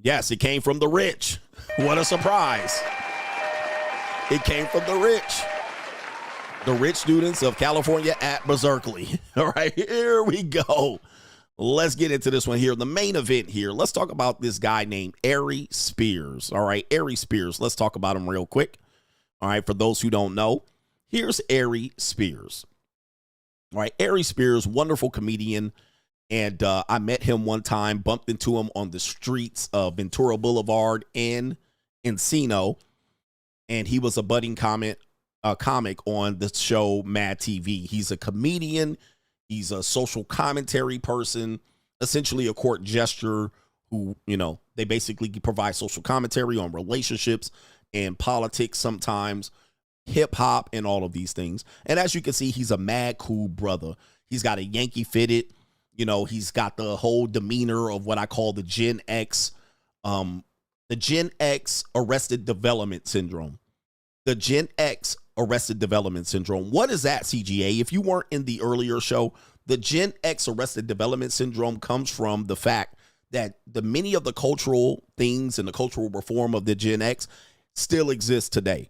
Yes, it came from the rich. What a surprise. It came from the rich. The rich students of California at Berkeley. All right, here we go. Let's get into this one here. The main event here. Let's talk about this guy named Aries Spears. All right, Aries Spears. Let's talk about him real quick. All right, for those who don't know, here's Aries Spears. All right, Aries Spears, wonderful comedian. And I met him one time, bumped into him on the streets of Ventura Boulevard in Encino. And he was a budding comic on the show Mad TV. He's a comedian. He's a social commentary person, essentially a court gesture who, you know, they basically provide social commentary on relationships and politics sometimes, hip hop and all of these things. And as you can see, he's a mad cool brother. He's got a Yankee fitted. You know, he's got the whole demeanor of what I call the Gen X Arrested Development Syndrome. The Gen X Arrested Development Syndrome. What is that, CGA? If you weren't in the earlier show, the Gen X Arrested Development Syndrome comes from the fact that many of the cultural things and the cultural reform of the Gen X still exist today.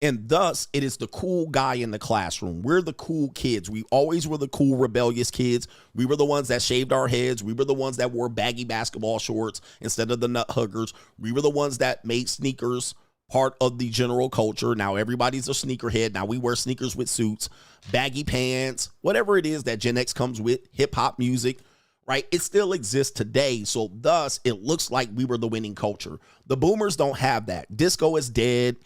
And thus, it is the cool guy in the classroom. We're the cool kids. We always were the cool, rebellious kids. We were the ones that shaved our heads. We were the ones that wore baggy basketball shorts instead of the nut huggers. We were the ones that made sneakers part of the general culture. Now everybody's a sneakerhead. Now we wear sneakers with suits, baggy pants, whatever it is that Gen X comes with, hip hop music, right? It still exists today. So thus, it looks like we were the winning culture. The boomers don't have that. Disco is dead.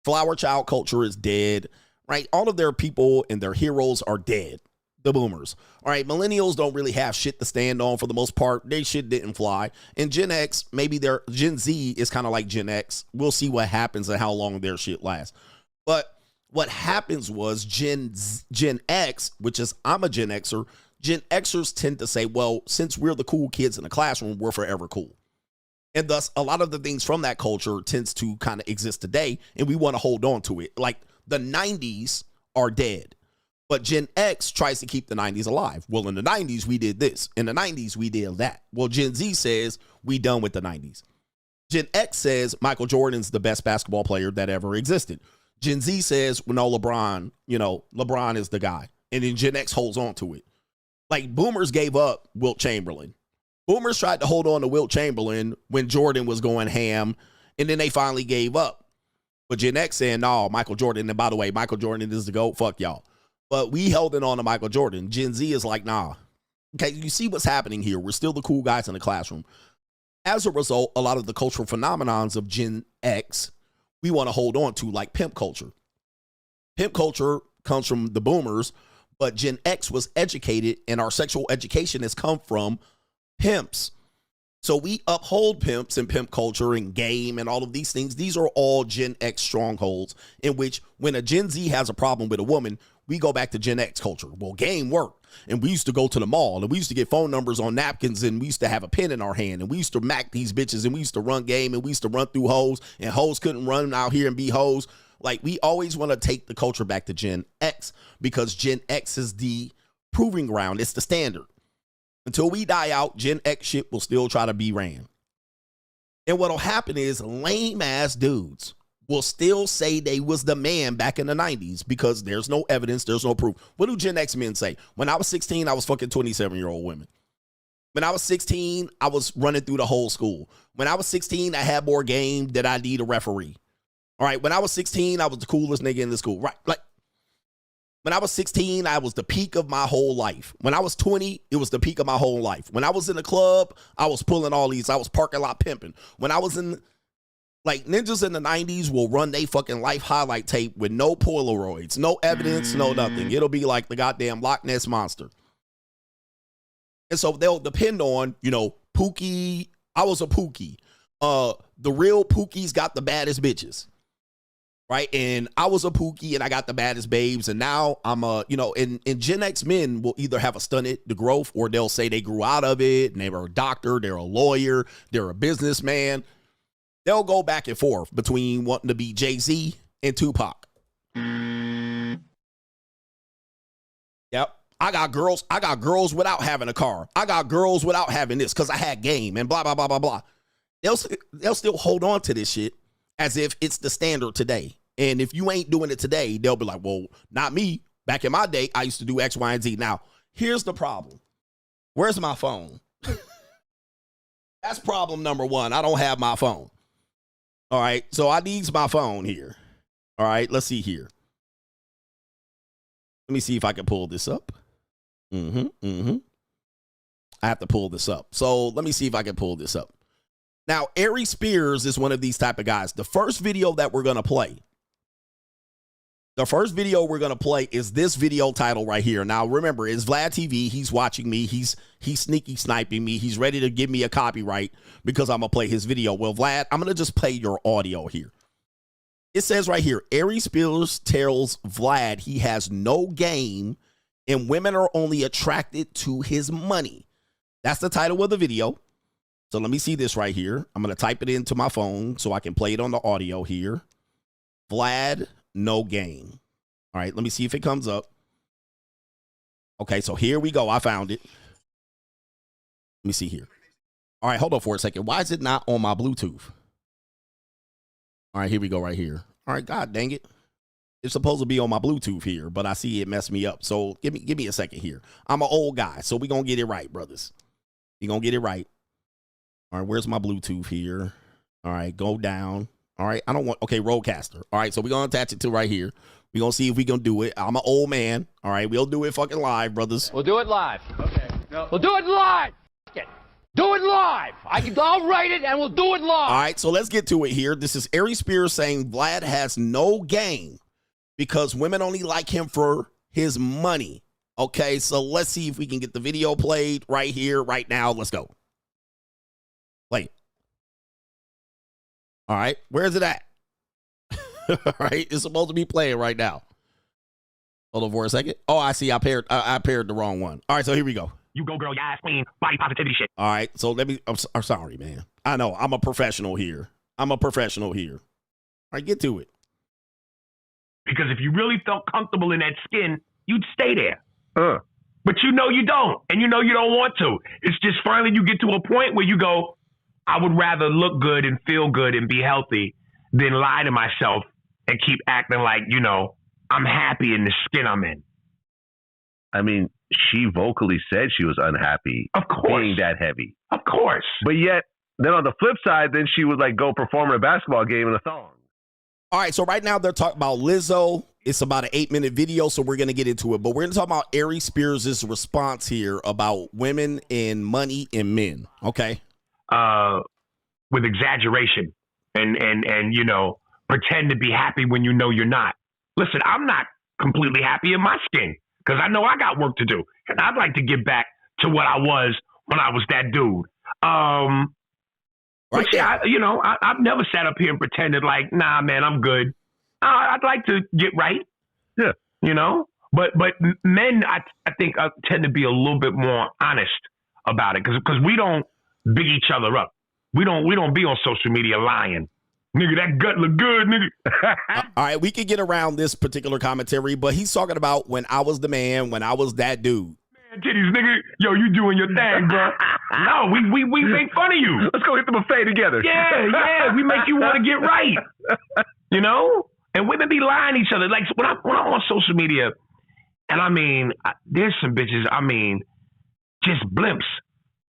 Flower child culture is dead, right? All of their people and their heroes are dead. The boomers. All right, millennials don't really have shit to stand on for the most part. They shit didn't fly. And Gen X, maybe their Gen Z is kind of like Gen X. We'll see what happens and how long their shit lasts. But what happens was Gen X, which is I'm a Gen Xer, Gen Xers tend to say, well, since we're the cool kids in the classroom, we're forever cool. And thus, a lot of the things from that culture tends to kind of exist today, and we want to hold on to it. Like the 90s are dead, but Gen X tries to keep the 90s alive. Well, in the 90s, we did this. In the 90s, we did that. Well, Gen Z says we done with the 90s. Gen X says Michael Jordan's the best basketball player that ever existed. Gen Z says, well, no, LeBron, you know, LeBron is the guy. And then Gen X holds on to it. Like boomers gave up Wilt Chamberlain. Boomers tried to hold on to Wilt Chamberlain when Jordan was going ham, and then they finally gave up. But Gen X saying, no, Michael Jordan, and by the way, Michael Jordan is the GOAT, fuck y'all. But we held it on to Michael Jordan. Gen Z is like, nah. Okay, you see what's happening here. We're still the cool guys in the classroom. As a result, a lot of the cultural phenomenons of Gen X, we want to hold on to, like pimp culture. Pimp culture comes from the boomers, but Gen X was educated, and our sexual education has come from pimps. So we uphold pimps and pimp culture and game and all of these things. These are all Gen X strongholds in which when a Gen Z has a problem with a woman, we go back to Gen X culture. Well, game worked. And we used to go to the mall and we used to get phone numbers on napkins and we used to have a pen in our hand and we used to mac these bitches and we used to run game and we used to run through hoes and hoes couldn't run out here and be hoes. Like we always want to take the culture back to Gen X because Gen X is the proving ground. It's the standard. Until we die out, Gen X shit will still try to be ran. And what'll happen is lame ass dudes will still say they was the man back in the 90s because there's no evidence, there's no proof. What do Gen X men say? When I was 16, I was fucking 27-year-old women. When I was 16, I was running through the whole school. When I was 16, I had more game than I need a referee. All right, when I was 16, I was the coolest nigga in the school. Right, like, when I was 16, I was the peak of my whole life. When I was 20, it was the peak of my whole life. When I was in the club, I was pulling all these. I was parking lot pimping. When I was in, like, ninjas in the 90s will run they fucking life highlight tape with no Polaroids, no evidence, no nothing. It'll be like the goddamn Loch Ness Monster. And so they'll depend on, you know, Pookie. I was a Pookie. The real Pookies got the baddest bitches. Right. And I was a Pookie and I got the baddest babes. And now I'm a, you know, and Gen X men will either have a stunted the growth or they'll say they grew out of it and they were a doctor, they're a lawyer, they're a businessman. They'll go back and forth between wanting to be Jay-Z and Tupac. Yep. I got girls without having a car. I got girls without having this because I had game and blah, blah, blah, blah, blah. they'll still hold on to this shit as if it's the standard today. And if you ain't doing it today, they'll be like, well, not me. Back in my day, I used to do X, Y, and Z. Now, here's the problem. Where's my phone? That's problem number one. I don't have my phone. All right, so I need my phone here. All right, let's see here. Let me see if I can pull this up. I have to pull this up. So let me see if I can pull this up. Now, Aries Spears is one of these type of guys. The first video that we're going to play, is this video title right here. Now, remember, it's Vlad TV. He's watching me. He's sneaky sniping me. He's ready to give me a copyright because I'm going to play his video. Well, Vlad, I'm going to just play your audio here. It says right here, Aries Spears tells Vlad he has no game and women are only attracted to his money. That's the title of the video. So let me see this right here. I'm going to type it into my phone so I can play it on the audio here. Vlad, no game. All right, let me see if it comes up. Okay, so here we go. I found it. Let me see here. All right, hold on for a second. Why is it not on my Bluetooth? All right, here we go right here. All right, God dang it. It's supposed to be on my Bluetooth here, but I see it messed me up. So give me a second here. I'm an old guy, so we're going to get it right, brothers. We're going to get it right. All right, where's my Bluetooth here? All right, go down. All right, I don't want, okay, Rodecaster. All right, so we're going to attach it to right here. We're going to see if we can do it. I'm an old man. All right, we'll do it fucking live, brothers. We'll do it live. Okay. No. We'll do it live. Do it live. I'll write it and we'll do it live. All right, so let's get to it here. This is Aries Spears saying Vlad has no game because women only like him for his money. Okay, so let's see if we can get the video played right here, right now. Let's go. Play it. All right, where is it at? All right, it's supposed to be playing right now. Hold on for a second. Oh, I see. I paired the wrong one. All right, so here we go. You go, girl, your ass queen, body positivity shit. All right, so I'm sorry, man. I know, I'm a professional here. All right, get to it. Because if you really felt comfortable in that skin, you'd stay there. But you know you don't, and you know you don't want to. It's just finally you get to a point where you go, I would rather look good and feel good and be healthy than lie to myself and keep acting like, you know, I'm happy in the skin I'm in. I mean, she vocally said she was unhappy of course, being that heavy. Of course. But yet, then on the flip side, then she would like go perform in a basketball game in a thong. All right, so right now they're talking about Lizzo. It's about an 8-minute video, so we're going to get into it. But we're going to talk about Aries Spears' response here about women and money and men, okay? With exaggeration and you know, pretend to be happy when you know you're not. Listen, I'm not completely happy in my skin because I know I got work to do. And I'd like to get back to what I was when I was that dude. But yeah, I've never sat up here and pretended like, nah, man, I'm good. I'd like to get right. Yeah. You know? But men, I think, tend to be a little bit more honest about it because we don't big each other up. We don't be on social media lying. Nigga, that gut look good, nigga. All right, we could get around this particular commentary, but he's talking about when I was the man, when I was that dude. Man, titties, nigga. Yo, you doing your thing, bro. No, we make fun of you. Let's go hit the buffet together. Yeah. We make you want to get right. You know? And women be lying to each other. Like, when I'm on social media, and I mean, there's some bitches, I mean, just blimps.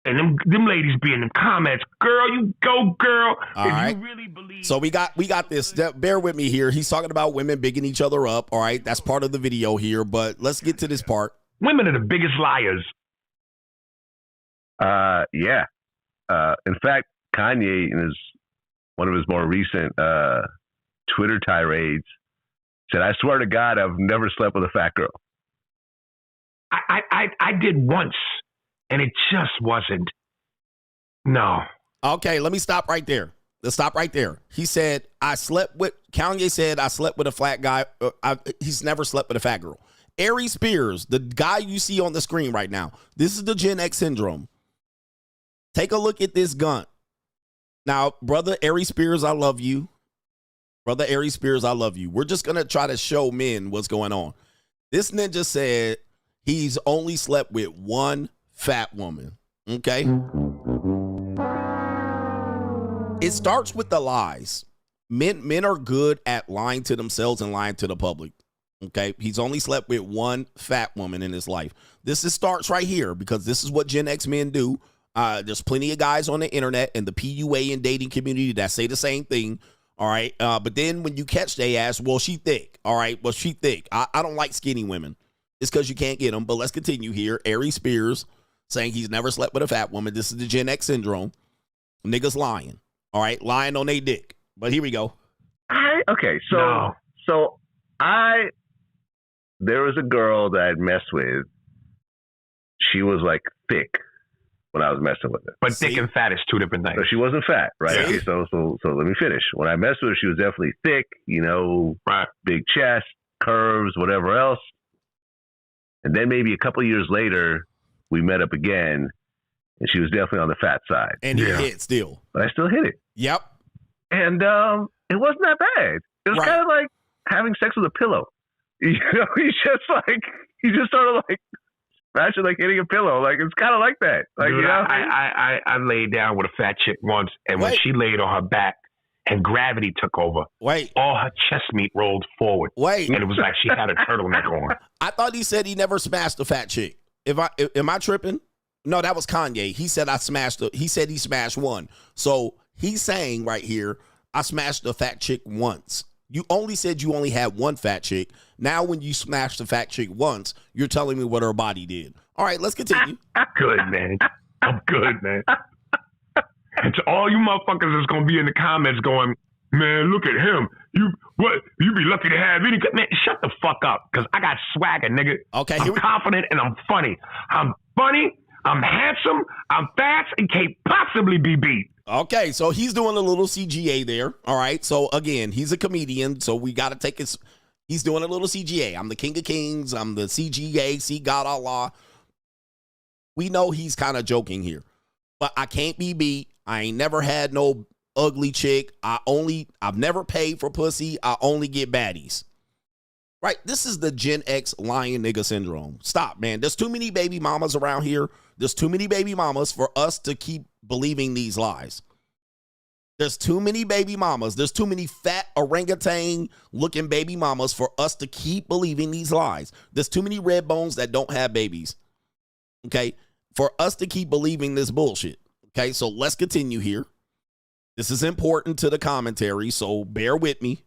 And them ladies be in the comments, girl, you go, girl. All right. You really believe. So we got this. Bear with me here. He's talking about women bigging each other up. All right, that's part of the video here. But let's get to this part. Women are the biggest liars. Yeah. In fact, Kanye, in one of his more recent Twitter tirades, said, "I swear to God, I've never slept with a fat girl." I did once. And it just wasn't. No. Okay, let me stop right there. Let's stop right there. He said, Kanye said, I slept with a flat guy. He's never slept with a fat girl. Aries Spears, the guy you see on the screen right now, this is the Gen X syndrome. Take a look at this gun. Now, brother Aries Spears, I love you. Brother Aries Spears, I love you. We're just going to try to show men what's going on. This ninja said he's only slept with one fat woman. Okay. It starts with the lies. Men are good at lying to themselves and lying to the public. Okay, he's only slept with one fat woman in his life. Starts right here because this is what Gen X men do. There's plenty of guys on the internet and the PUA and dating community that say the same thing. All right, but then when you catch they ass, well, she thick. All right, well, she thick. I don't like skinny women. It's because you can't get them. But let's continue here. Aries Spears saying he's never slept with a fat woman. This is the Gen X syndrome. Niggas lying. All right, lying on they dick. But here we go. There was a girl that I'd messed with. She was like thick when I was messing with her. But thick and fat is two different things. So she wasn't fat, right? See? Okay, so let me finish. When I messed with her, she was definitely thick, Right. big chest, curves, whatever else. And then maybe a couple of years later, we met up again, and she was definitely on the fat side. And he hit still. But I still hit it. Yep. And it wasn't that bad. It was kind of like having sex with a pillow. You just sort of like smashing, like hitting a pillow. Like it's kind of like that. Like Dude, I laid down with a fat chick once, and when she laid on her back and gravity took over, all her chest meat rolled forward. And it was like she had a turtleneck on. I thought he said he never smashed a fat chick. Am I tripping? No, that was Kanye. He said he said he smashed one. So he's saying right here, I smashed a fat chick once. You only said you only had one fat chick. Now when you smashed the fat chick once, you're telling me what her body did. All right, let's continue. Good, man. I'm good, man. And to all you motherfuckers that's going to be in the comments going, man, look at him. You be lucky to have any. Man, shut the fuck up, because I got swagger, nigga. Okay, I'm confident and I'm funny. I'm funny, I'm handsome, I'm fast, and can't possibly be beat. Okay, so he's doing a little CGA there. All right, so again, he's a comedian, so we got to take his. He's doing a little CGA. I'm the king of kings. I'm the CGA. See God Allah. We know he's kind of joking here, but I can't be beat. I ain't never had no ugly chick. I've never paid for pussy. I only get baddies. Right? This is the Gen X lying nigga syndrome. Stop, man. There's too many baby mamas around here. There's too many baby mamas for us to keep believing these lies. There's too many baby mamas. There's too many fat orangutan looking baby mamas for us to keep believing these lies. There's too many red bones that don't have babies. Okay? For us to keep believing this bullshit. Okay? So let's continue here. This is important to the commentary, so bear with me.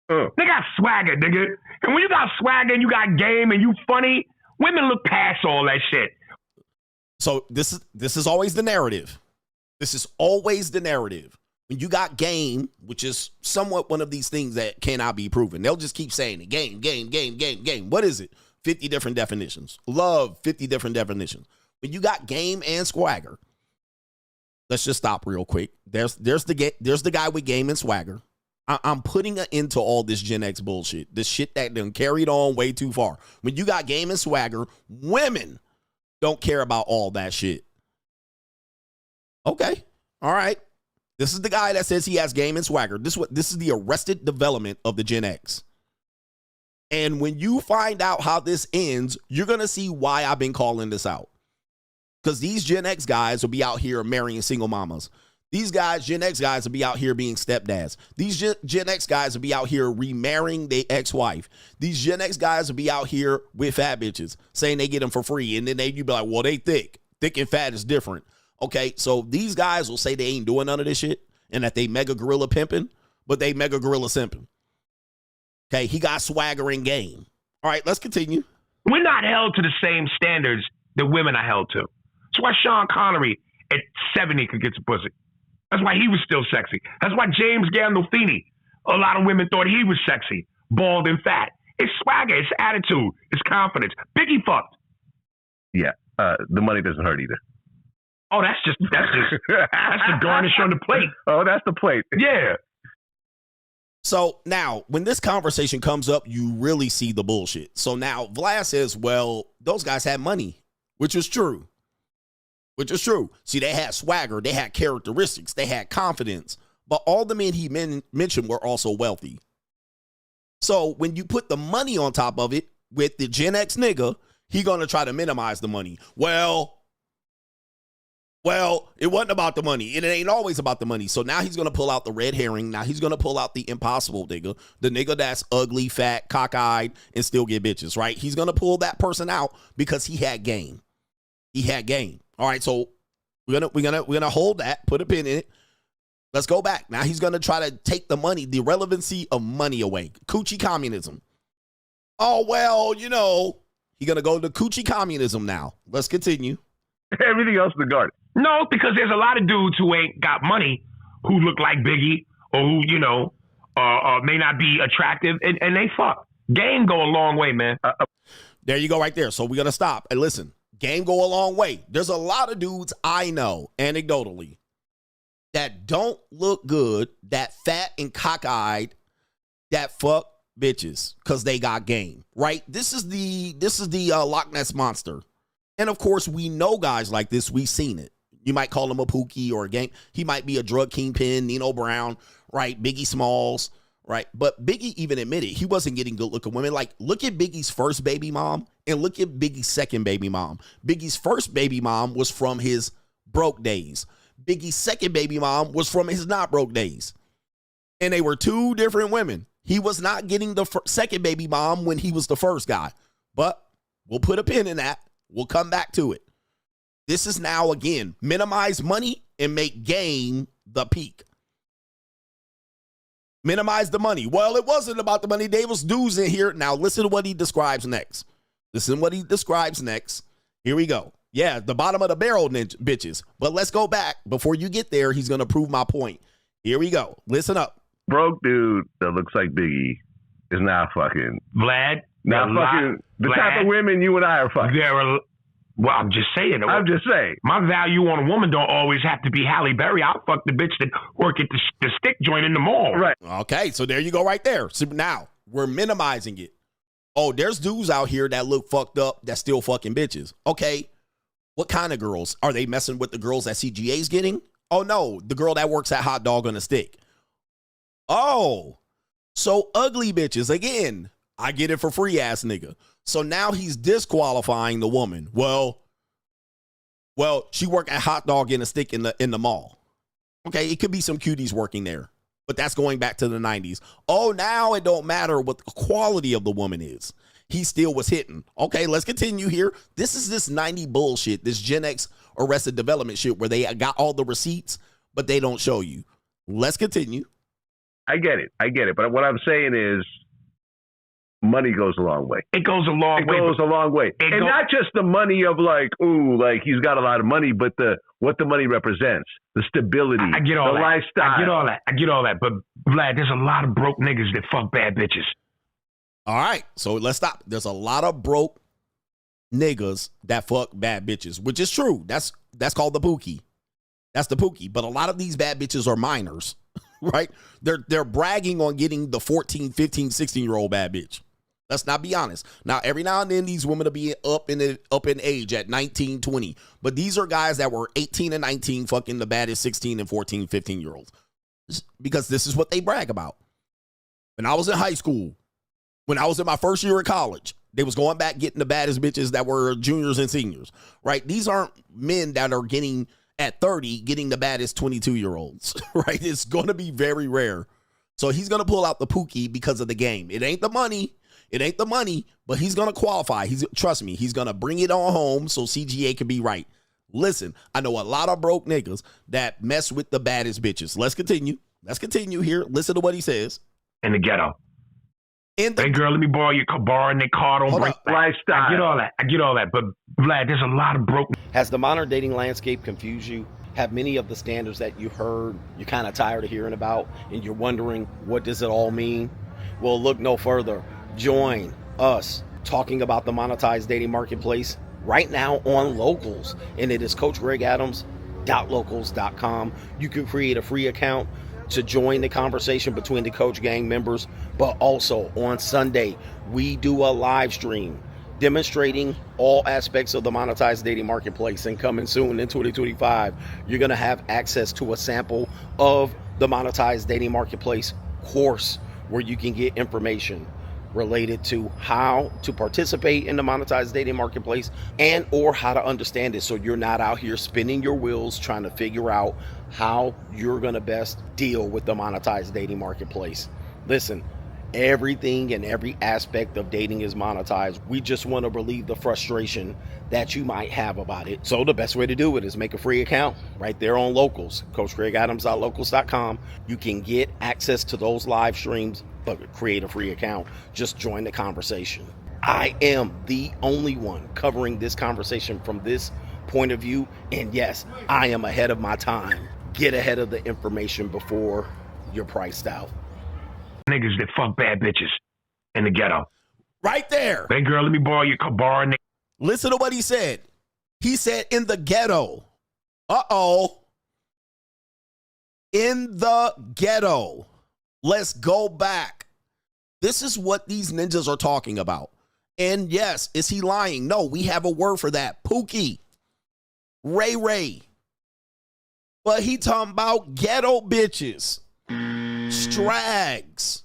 They got swagger, nigga. And when you got swagger and you got game and you funny, women look past all that shit. So this is always the narrative. This is always the narrative. When you got game, which is somewhat one of these things that cannot be proven. They'll just keep saying it. Game, game, game, game, game. What is it? 50 different definitions. Love, 50 different definitions. When you got game and swagger, let's just stop real quick. There's the guy with game and swagger. I'm putting an end to all this Gen X bullshit. This shit that done carried on way too far. When you got game and swagger, women don't care about all that shit. Okay. All right. This is the guy that says he has game and swagger. This is the arrested development of the Gen X. And when you find out how this ends, you're going to see why I've been calling this out. Because these Gen X guys will be out here marrying single mamas. These guys, Gen X guys, will be out here being stepdads. These Gen X guys will be out here remarrying their ex-wife. These Gen X guys will be out here with fat bitches saying they get them for free. And then you be like, well, they thick. Thick and fat is different. Okay, so these guys will say they ain't doing none of this shit and that they mega gorilla pimping, but they mega gorilla simping. Okay, he got swagger and game. All right, let's continue. We're not held to the same standards that women are held to. That's why Sean Connery at 70 could get some pussy. That's why he was still sexy. That's why James Gandolfini, a lot of women thought he was sexy, bald and fat. It's swagger, it's attitude, it's confidence. Biggie fucked. Yeah, the money doesn't hurt either. Oh, that's the garnish on the plate. Oh, that's the plate. Yeah. So now, when this conversation comes up, you really see the bullshit. So now Vlad says, well, those guys had money, which is true. Which is true. See, they had swagger, they had characteristics, they had confidence. But all the men he mentioned were also wealthy. So when you put the money on top of it with the Gen X nigga, he going to try to minimize the money. Well, Well, it wasn't about the money. It ain't always about the money. So now he's going to pull out the red herring. Now he's going to pull out the impossible nigga. The nigga that's ugly, fat, cockeyed, and still get bitches, right? He's going to pull that person out because he had game. He had game. All right, so we're gonna hold that, put a pin in it. Let's go back. Now he's going to try to take the money, the relevancy of money away. Coochie communism. Oh, well, you know, he's going to go to coochie communism now. Let's continue. Everything else is guarded. No, because there's a lot of dudes who ain't got money who look like Biggie or who, you know, may not be attractive, and they fuck. Game go a long way, man. There you go right there. So we're going to stop. And listen, game go a long way. There's a lot of dudes I know, anecdotally, that don't look good, that fat and cockeyed, that fuck bitches because they got game, right? This is the Loch Ness Monster. And of course, we know guys like this. We've seen it. You might call him a Pookie or a game. He might be a drug kingpin, Nino Brown, right? Biggie Smalls, right? But Biggie even admitted he wasn't getting good looking women. Like, look at Biggie's first baby mom and look at Biggie's second baby mom. Biggie's first baby mom was from his broke days. Biggie's second baby mom was from his not broke days. And they were two different women. He was not getting the second baby mom when he was the first guy. But we'll put a pin in that. We'll come back to it. This is now, again, minimize money and make game the peak. Minimize the money. Well, it wasn't about the money. There was dudes in here. Now, listen to what he describes next. Listen to what he describes next. Here we go. Yeah, the bottom of the barrel, bitches. But let's go back. Before you get there, he's going to prove my point. Here we go. Listen up. Broke dude that looks like Biggie is not fucking. Vlad. Not fucking the type of women you and I are fucking. Well, I'm just saying. My value on a woman don't always have to be Halle Berry. I'll fuck the bitch that work at the stick joint in the mall. Right. Okay, so there you go right there. So now we're minimizing it. Oh, there's dudes out here that look fucked up that still fucking bitches. Okay, what kind of girls? Are they messing with the girls that CGA's getting? Oh, no, the girl that works at Hot Dog on a Stick. Oh, so ugly bitches. Again, I get it for free ass nigga. So now he's disqualifying the woman. Well, she worked at Hot Dog in a Stick in the mall. Okay, it could be some cuties working there, but that's going back to the 90s. Oh, now it don't matter what the quality of the woman is. He still was hitting. Okay, let's continue here. This is this 90 bullshit, this Gen X Arrested Development shit where they got all the receipts, but they don't show you. Let's continue. I get it. But what I'm saying is money goes a long way. It goes a long way. And not just the money of like, ooh, like he's got a lot of money, but what the money represents, the stability, I get all the that. lifestyle. I get all that. But Vlad, there's a lot of broke niggas that fuck bad bitches. All right, so let's stop. There's a lot of broke niggas that fuck bad bitches, which is true. That's called the Pookie. That's the Pookie. But a lot of these bad bitches are minors, right? They're bragging on getting the 14, 15, 16-year-old bad bitch. Let's not be honest. Now, every now and then, these women will be up in age at 19, 20. But these are guys that were 18 and 19 fucking the baddest 16 and 14, 15-year-olds. Because this is what they brag about. When I was in high school, when I was in my first year of college, they was going back getting the baddest bitches that were juniors and seniors, right? These aren't men that are getting, at 30, getting the baddest 22-year-olds, right? It's going to be very rare. So he's going to pull out the Pookie because of the game. It ain't the money. But he's going to qualify. Trust me, he's going to bring it on home so CGA can be right. Listen, I know a lot of broke niggas that mess with the baddest bitches. Let's continue here. Listen to what he says. In the ghetto. Hey, girl, let me borrow your car, and their car don't bring lifestyle. I get all that. But, Vlad, there's a lot of broke. Has the modern dating landscape confused you? Have many of the standards that you heard, you're kind of tired of hearing about, and you're wondering, what does it all mean? Well, look no further. Join us talking about the monetized dating marketplace right now on Locals, and it is CoachGregAdams.locals.com. You can create a free account to join the conversation between the Coach Gang members, but also on Sunday, we do a live stream demonstrating all aspects of the monetized dating marketplace. And coming soon in 2025, you're going to have access to a sample of the monetized dating marketplace course where you can get information. related to how to participate in the monetized dating marketplace and or how to understand it so you're not out here spinning your wheels trying to figure out how you're going to best deal with the monetized dating marketplace. Listen, everything and every aspect of dating is monetized. We just want to relieve the frustration that you might have about it. So the best way to do it is make a free account right there on Locals, CoachGregAdams.locals.com. You can get access to those live streams, but create a free account. Just join the conversation. I am the only one covering this conversation from this point of view. And yes, I am ahead of my time. Get ahead of the information before you're priced out. Niggas that fuck bad bitches in the ghetto. Right there. Hey, girl, let me borrow your car. Listen to what he said. He said in the ghetto. Uh-oh. In the ghetto. Let's go back. This is what these ninjas are talking about. And yes, is he lying? No, we have a word for that. Pookie. Ray Ray. But he talking about ghetto bitches. Strags.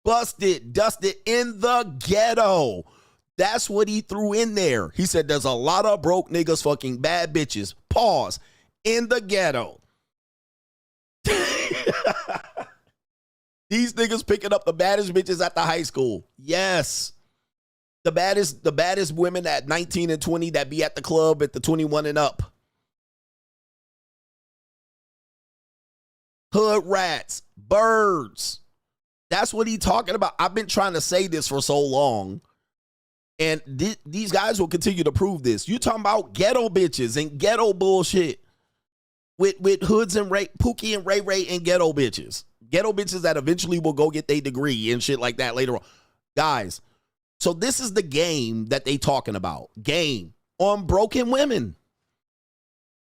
Busted, dusted in the ghetto. That's what he threw in there. He said there's a lot of broke niggas fucking bad bitches. Pause. In the ghetto. These niggas picking up the baddest bitches at the high school. Yes. The baddest women at 19 and 20 that be at the club at the 21 and up. Hood rats, birds. That's what he talking about. I've been trying to say this for so long. And these guys will continue to prove this. You talking about ghetto bitches and ghetto bullshit with hoods and Pookie and Ray Ray and ghetto bitches. Ghetto bitches that eventually will go get their degree and shit like that later on. Guys, so this is the game that they talking about. Game on broken women.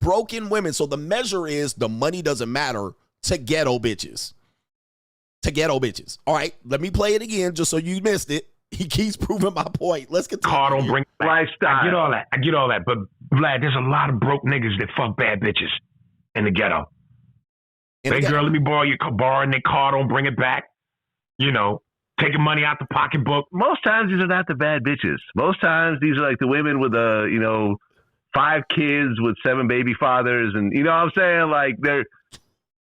Broken women. So the measure is the money doesn't matter to ghetto bitches. To ghetto bitches. All right, let me play it again just so you missed it. He keeps proving my point. Let's continue. Car don't bring lifestyle. I get all that. But Vlad, there's a lot of broke niggas that fuck bad bitches in the ghetto. Hey, girl, let me borrow your car, and their car don't bring it back. You know, taking money out the pocketbook. Most times these are not the bad bitches. Most times these are like the women with 5 kids with 7 baby fathers, and you know what I'm saying? Like they're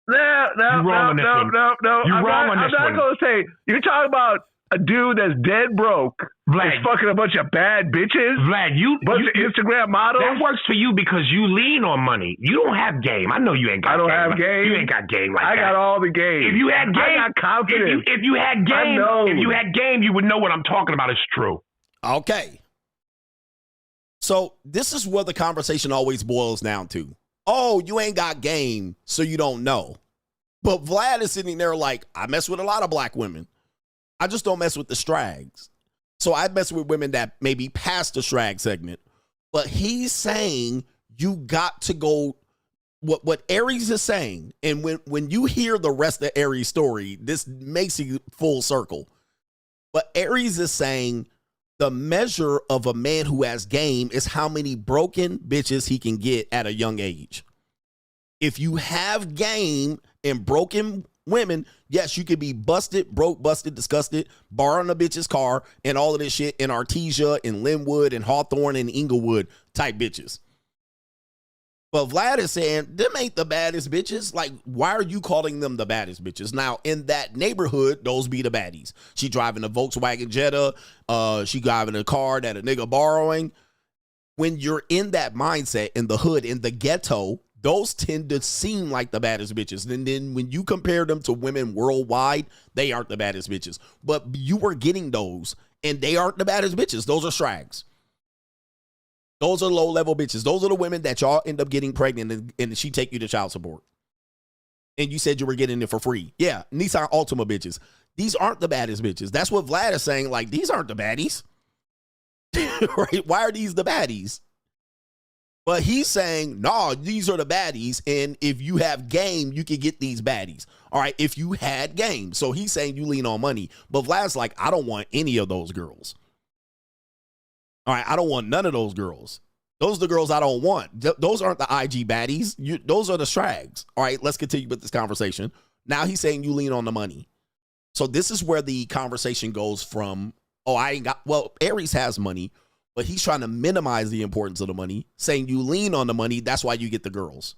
no. You're wrong on this one. I'm not gonna say you're talking about a dude that's dead broke, Vlad, is fucking a bunch of bad bitches. Vlad, you Instagram models. That works for you because you lean on money. You don't have game. I know you ain't got. I don't game. have game. You ain't got game like I that. got all the game. If you had game, I got confidence. If you had game, you would know what I'm talking about is true. Okay. So this is what the conversation always boils down to. Oh, you ain't got game, so you don't know. But Vlad is sitting there like, I mess with a lot of black women. I just don't mess with the strags. So I mess with women that maybe past the strag segment. But he's saying you got to go, what Aries is saying, and when you hear the rest of Aries' story, this makes you full circle. But Aries is saying the measure of a man who has game is how many broken bitches he can get at a young age. If you have game and broken women, yes, you could be busted, broke, busted, disgusted, borrowing a bitch's car and all of this shit in Artesia and Linwood and Hawthorne and Inglewood type bitches. But Vlad is saying, them ain't the baddest bitches. Like, why are you calling them the baddest bitches? Now, in that neighborhood, those be the baddies. She driving a Volkswagen Jetta. She driving a car that a nigga borrowing. When you're in that mindset in the hood, in the ghetto, those tend to seem like the baddest bitches. And then when you compare them to women worldwide, they aren't the baddest bitches. But you were getting those, and they aren't the baddest bitches. Those are strags. Those are low-level bitches. Those are the women that y'all end up getting pregnant, and she take you to child support. And you said you were getting it for free. Yeah, Nissan Altima bitches. These aren't the baddest bitches. That's what Vlad is saying. Like, these aren't the baddies. Right? Why are these the baddies? But he's saying, no, these are the baddies. And if you have game, you can get these baddies. All right, if you had game. So he's saying you lean on money. But Vlad's like, I don't want any of those girls. All right, I don't want none of those girls. Those are the girls I don't want. Those aren't the IG baddies. Those are the strags. All right, let's continue with this conversation. Now he's saying you lean on the money. So this is where the conversation goes from, Aries has money, but he's trying to minimize the importance of the money, saying you lean on the money, that's why you get the girls.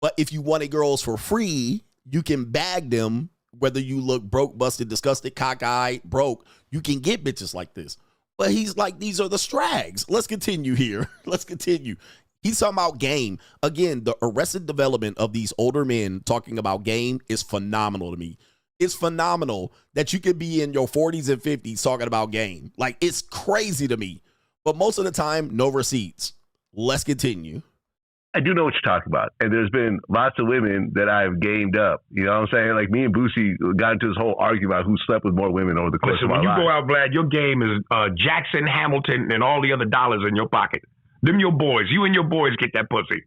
But if you wanted girls for free, you can bag them, whether you look broke, busted, disgusted, cockeyed, broke, you can get bitches like this. But he's like, these are the strags. Let's continue here. Let's continue. He's talking about game. Again, the arrested development of these older men talking about game is phenomenal to me. It's phenomenal that you could be in your 40s and 50s talking about game. Like, it's crazy to me. But most of the time, no receipts. Let's continue. I do know what you're talking about. And there's been lots of women that I've gamed up. You know what I'm saying? Like, me and Boosie got into this whole argument about who slept with more women over the course of our lives. When you go out, Vlad, your game is Jackson, Hamilton, and all the other dollars in your pocket. Them your boys. You and your boys get that pussy.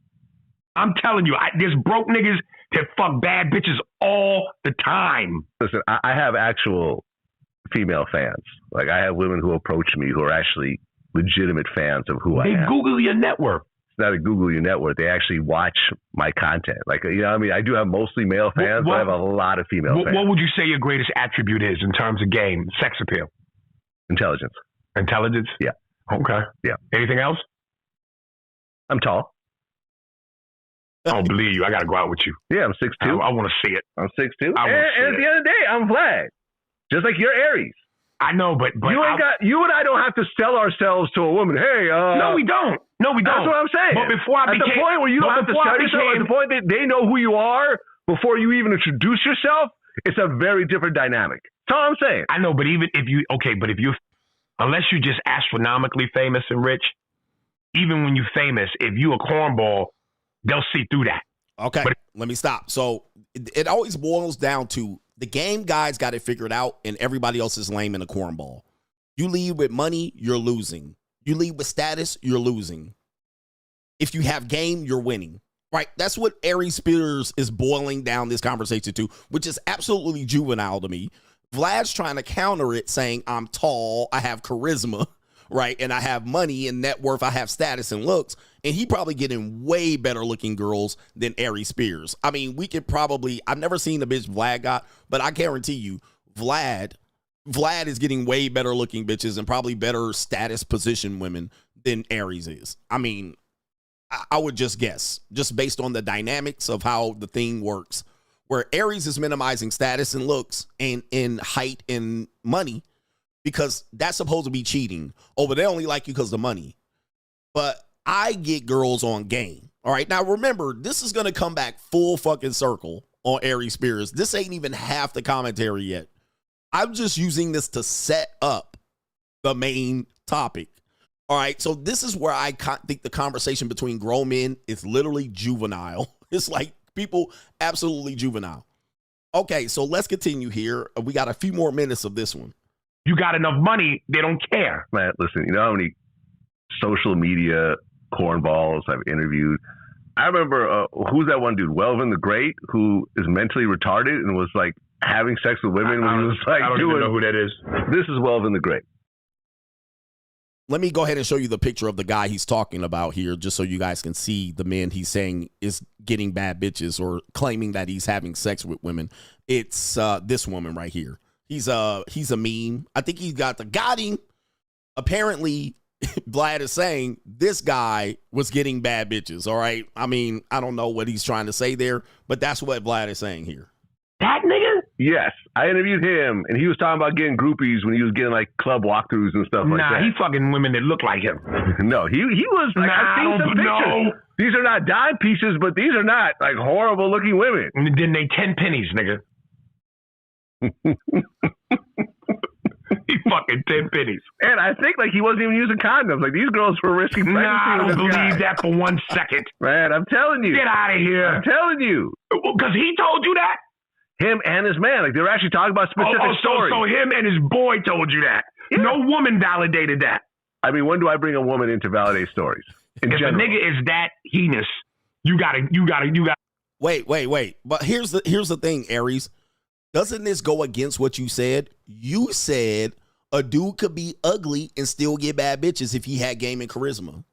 I'm telling you, there's broke niggas that fuck bad bitches all the time. Listen, I have actual female fans. Like, I have women who approach me who are actually legitimate fans of who I am. They Google your network. It's not a Google your network. They actually watch my content. Like, you know what I mean? I do have mostly male fans, but I have a lot of female fans. What would you say your greatest attribute is in terms of game, sex appeal? Intelligence. Intelligence? Yeah. Okay. Yeah. Anything else? I'm tall. I don't believe you. I got to go out with you. Yeah, I'm 6'2". I want to see it. I'm 6'2". And I at the end of the day, I'm Vlad. Just like you're Aries. I know, but you and I don't have to sell ourselves to a woman. Hey, no, we don't. No, we don't. That's what I'm saying. But before I at the point where you don't have to sell yourself, at the point that they know who you are before you even introduce yourself, it's a very different dynamic. That's all I'm saying. I know, but even if you unless you're just astronomically famous and rich, even when you're famous, if you a cornball, they'll see through that. Okay, let me stop. So it always boils down to the game guys got it figured out, and everybody else is lame in a cornball. You lead with money, you're losing. You lead with status, you're losing. If you have game, you're winning. Right? That's what Aries Spears is boiling down this conversation to, which is absolutely juvenile to me. Vlad's trying to counter it, saying I'm tall, I have charisma, right? And I have money and net worth, I have status and looks. And he probably getting way better looking girls than Aries Spears. I mean, we could probably, I've never seen the bitch Vlad got, but I guarantee you, Vlad is getting way better looking bitches and probably better status position women than Aries is. I mean, I would just guess, just based on the dynamics of how the thing works, where Aries is minimizing status and looks and in height and money because that's supposed to be cheating. Oh, but they only like you because of money. But I get girls on game. All right. Now, remember, this is going to come back full fucking circle on Aries Spears. This ain't even half the commentary yet. I'm just using this to set up the main topic. All right. So this is where I think the conversation between grown men is literally juvenile. It's like people absolutely juvenile. Okay. So let's continue here. We got a few more minutes of this one. You got enough money. They don't care. Man, listen, you know how many social media cornballs I've interviewed? I remember, who's that one dude, Welvin the Great, who is mentally retarded and was like having sex with women when he was like I don't even know who that is. This is Welvin the Great. Let me go ahead and show you the picture of the guy he's talking about here, just so you guys can see the man he's saying is getting bad bitches or claiming that he's having sex with women. It's this woman right here. He's a meme. I think he got him. Apparently, Vlad is saying this guy was getting bad bitches. All right. I mean, I don't know what he's trying to say there, but that's what Vlad is saying here. That nigga? Yes. I interviewed him, and he was talking about getting groupies when he was getting like club walkthroughs and stuff like that. Nah, he fucking women that look like him. No, he was like, I've seen some pictures. No. These are not dime pieces, but these are not like horrible looking women. And then they 10 pennies, nigga. He fucking 10 pennies. And I think like he wasn't even using condoms. Like these girls were risking pregnancy. Nah, I don't believe that for 1 second. Man, I'm telling you. Get out of here. I'm telling you. Because he told you that? Him and his man. Like they were actually talking about specific stories. So him and his boy told you that. Yeah. No woman validated that. I mean, when do I bring a woman in to validate stories? If a nigga is that heinous, you gotta. Wait. But here's the thing, Aries. Doesn't this go against what you said? You said a dude could be ugly and still get bad bitches if he had game and charisma.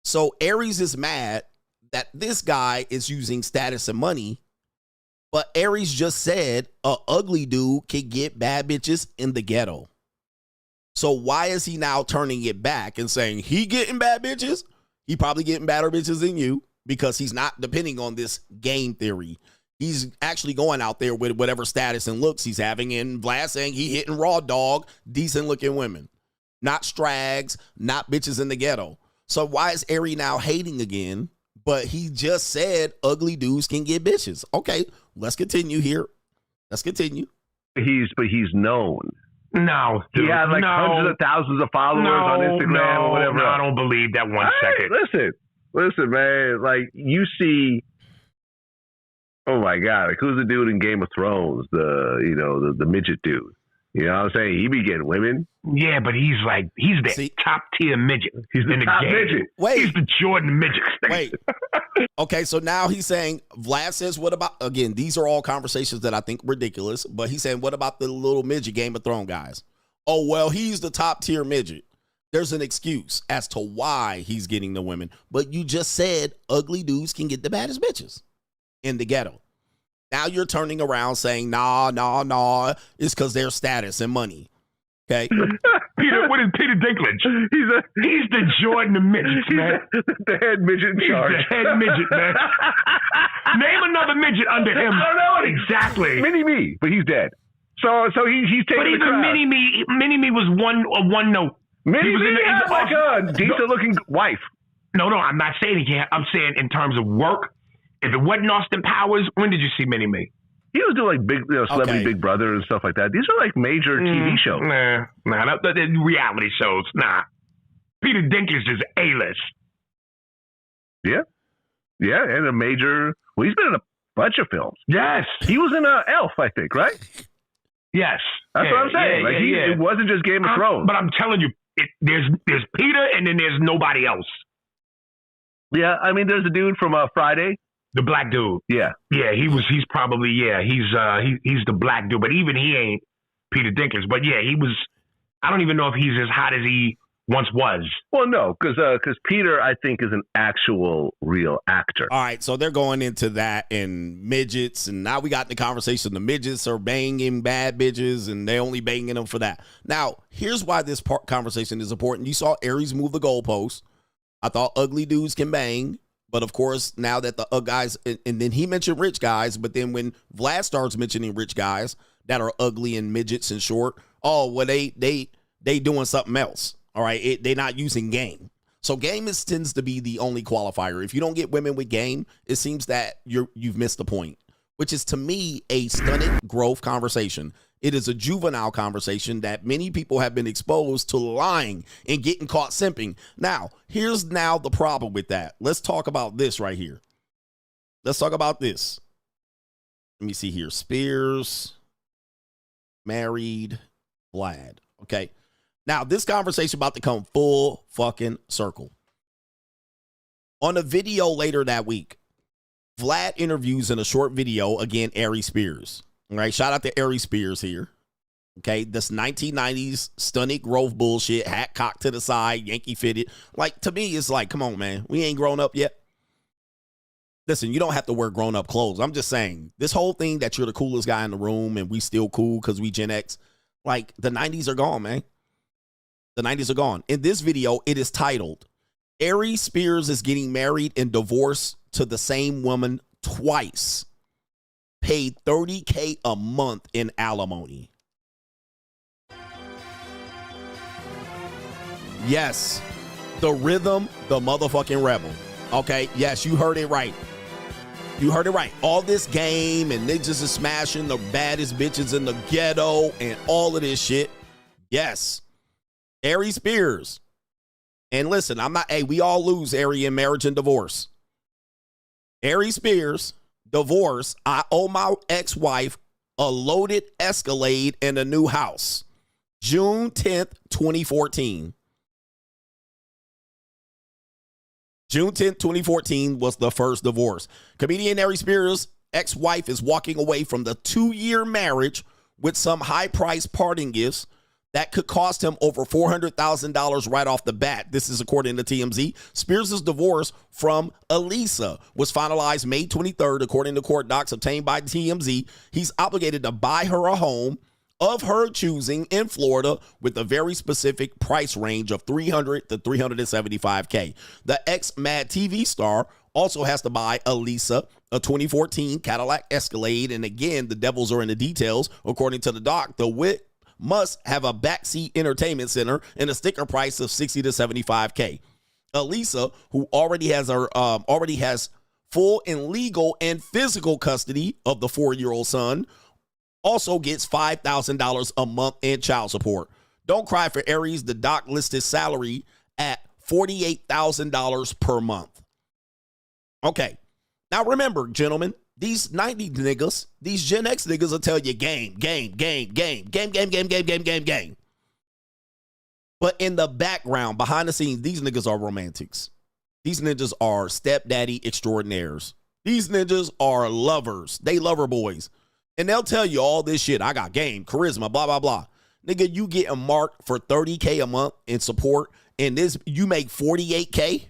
So Aries is mad that this guy is using status and money But Aries just said a ugly dude can get bad bitches in the ghetto. So why is he now turning it back and saying he getting bad bitches? He probably getting badder bitches than you because he's not depending on this game theory. He's actually going out there with whatever status and looks he's having. And Vlad saying he hitting raw dog, decent looking women, not strags, not bitches in the ghetto. So why is Aries now hating again? But he just said ugly dudes can get bitches. Okay, let's continue here. Let's continue. He's known. No, dude, he had like hundreds of thousands of followers on Instagram or whatever. No, I don't believe that one second. Listen, man. Like you see, oh my God, like who's the dude in Game of Thrones? The midget dude. You know what I'm saying? He be getting women. Yeah, but he's the top tier midget. He's the top midget. Wait. He's the Jordan midget. Wait. Okay, so now he's saying, Vlad says, what about, again, these are all conversations that I think ridiculous, but he's saying, what about the little midget Game of Thrones guys? Oh, well, he's the top tier midget. There's an excuse as to why he's getting the women, but you just said ugly dudes can get the baddest bitches in the ghetto. Now you're turning around saying, nah, it's because their status and money. Okay. Peter, what is Peter Dinklage? He's the Jordan of midgets, man. The head midget in charge. He's the head midget, man. Name another midget under him. I don't know. Exactly. Mini-Me, but he's dead. So he's taking but the even crowd. Mini-Me was one note. Mini-Me had like a decent-looking wife. No, I'm not saying he can't. I'm saying in terms of work. If it wasn't Austin Powers, when did you see Mini-Me? He was doing like big, Celebrity Big Brother and stuff like that. These are like major TV shows. Nah, the reality shows. Nah. Peter Dinklage is A-list. Yeah, and a major. Well, he's been in a bunch of films. Yes, he was in Elf, I think, right? Yes, that's what I'm saying. It wasn't just Game of Thrones. But I'm telling you, there's Peter, and then there's nobody else. Yeah, I mean, there's a dude from Friday. The black dude. Yeah, he's probably he's the black dude, but even he ain't Peter Dinklage. But yeah, he was. I don't even know if he's as hot as he once was. Well, no, because Peter, I think, is an actual real actor. All right, so they're going into that and midgets, and now we got the conversation. The midgets are banging bad bitches, and they only banging them for that. Now, here's why this conversation is important. You saw Aries move the goalpost. I thought ugly dudes can bang. But of course, now that the guys, and then he mentioned rich guys, but then when Vlad starts mentioning rich guys that are ugly and midgets and short, oh, well, they doing something else. All right, they not using game. So game tends to be the only qualifier. If you don't get women with game, it seems that you've missed the point, which is to me a stunning growth conversation. It is a juvenile conversation that many people have been exposed to lying and getting caught simping. Now, here's the problem with that. Let's talk about this right here. Let's talk about this. Let me see here. Spears, married, Vlad. Okay. Now, this conversation about to come full fucking circle. On a video later that week, Vlad interviews in a short video, again, Aries Spears. All right, shout out to Aries Spears here. Okay, this 1990s stunning growth bullshit, hat cocked to the side, Yankee fitted. Like, to me, it's like, come on, man. We ain't grown up yet. Listen, you don't have to wear grown-up clothes. I'm just saying, this whole thing that you're the coolest guy in the room and we still cool because we Gen X, like, the 90s are gone, man. The 90s are gone. In this video, it is titled, Aries Spears is getting married and divorced to the same woman twice. Paid $30K a month in alimony. Yes, the rhythm, the motherfucking rebel. Okay, yes, you heard it right. You heard it right. All this game and niggas is smashing the baddest bitches in the ghetto and all of this shit. Yes, Aries Spears. And listen, we all lose Aries in marriage and divorce. Aries Spears. Divorce, I owe my ex-wife a loaded Escalade and a new house. June 10th, 2014. June 10th, 2014 was the first divorce. Comedian Aries Spears' ex-wife is walking away from the 2-year marriage with some high-priced parting gifts. that could cost him over $400,000 right off the bat. This is according to TMZ. Spears' divorce from Elisa was finalized May 23rd, according to court docs obtained by TMZ. He's obligated to buy her a home of her choosing in Florida with a very specific price range of $300 to $375K. The ex-Mad TV star also has to buy Elisa a 2014 Cadillac Escalade. And again, the devils are in the details. According to the doc, the whip must have a backseat entertainment center and a sticker price of $60 to $75K. Elisa, who already has full and legal and physical custody of the 4-year-old son, also gets $5,000 a month in child support. Don't cry for Aries. The doc lists his salary at $48,000 per month. Okay. Now remember, gentlemen, these 90 niggas, these Gen X niggas will tell you game. But in the background, behind the scenes, these niggas are romantics. These niggas are stepdaddy extraordinaires. These niggas are lovers. They lover boys. And they'll tell you all this shit. I got game, charisma, blah, blah, blah. Nigga, you getting marked for $30K a month in support, and this you make $48K?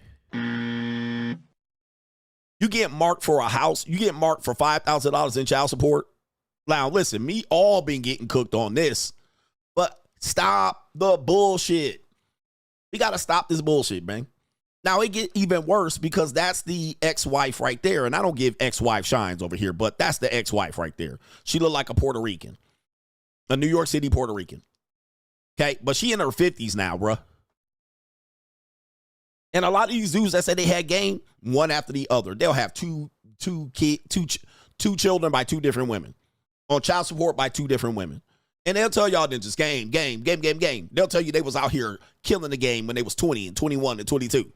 You get marked for a house. You get marked for $5,000 in child support. Now, listen, me all been getting cooked on this, but stop the bullshit. We got to stop this bullshit, man. Now, it get even worse because that's the ex-wife right there, and I don't give ex-wife shines over here, but that's the ex-wife right there. She looked like a Puerto Rican, a New York City Puerto Rican. Okay, but she in her 50s now, bruh. And a lot of these dudes that say they had game, one after the other, they'll have two children by 2 different women, on child support by 2 different women. And they'll tell y'all then just game. They'll tell you they was out here killing the game when they was 20 and 21 and 22.